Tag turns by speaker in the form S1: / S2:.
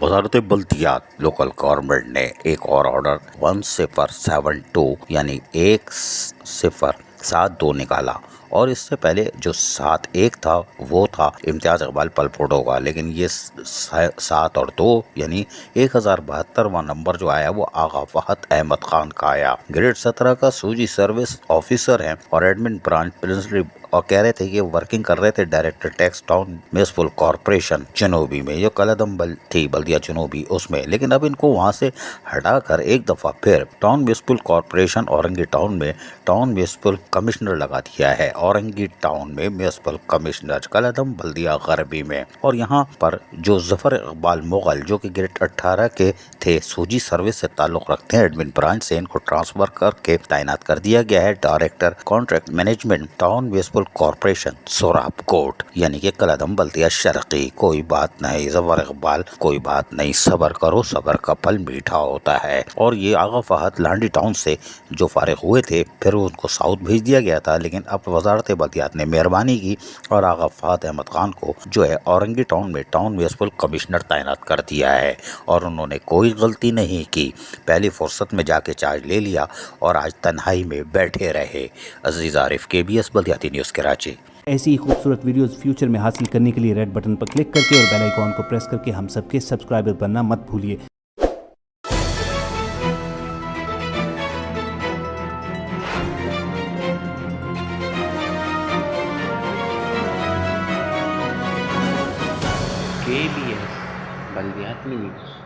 S1: वजारत बल्दियात local government ने एक और ऑर्डर 1072 यानी 1072 निकाला और इससे पहले जो 71 था वो था इम्तियाज इकबाल पलफोटो का, लेकिन ये 7 और 2 यानी 1072वां नंबर जो आया वो आगा फहद अहमद खान का आया। ग्रेड 17 का सूजी सर्विस ऑफिसर है और एडमिन ब्रांच प्रिंसिपल, और कह रहे थे कि वर्किंग कर रहे थे director tax town municipal corporation जनूबी में, जो कलदम थी बल्दिया जनूबी उसमें, लेकिन अब इनको वहां से हटाकर एक दफा फिर town municipal corporation Orangi town में टाउन म्यूनिसिपल कमिश्नर लगा दिया है। औरंगी टाउन में म्यूनिसिपल कमिश्नर, कलदम बल्दिया गरबी में। और यहाँ पर जो जफर इकबाल मुगल जो कि ग्रेड 18 के थे, सूजी सर्विस से ताल्लुक रखते हैं एडमिन ब्रांच से, इनको ट्रांसफर करके तैनात कर दिया गया है director contract management town municipal corporation Sorab कोट, यानी कि कलदम बल्दिया शर्की। कोई बात नहीं जफर इकबाल, कोई बात नहीं, सबर करो, सबर का फल मीठा होता है। और ये आगा फहद लांडी टाउन से जो फारिग हुए थे फिर उनको साउथ भेज दिया गया था, लेकिन अब वजारत बल्दियात ने मेहरबानी की और आगा फहद अहमद खान को जो है औरंगी टाउन में टाउन म्यूनिसिपल कमिश्नर तैनात कर दिया है। और उन्होंने कोई गलती नहीं की, पहली फुर्सत में जाके चार्ज ले लिया और आज तन्हाई में बैठे रहे। अजीज आरिफ, KBS बल्दियाती न्यूज़ कराची।
S2: ऐसी ही खूबसूरत वीडियोस फ्यूचर में हासिल करने के लिए रेड बटन पर क्लिक करके और बेल आइकॉन को प्रेस करके हम सबके सब्सक्राइबर बनना मत भूलिए।
S3: KBS बल्दियाती न्यूज़।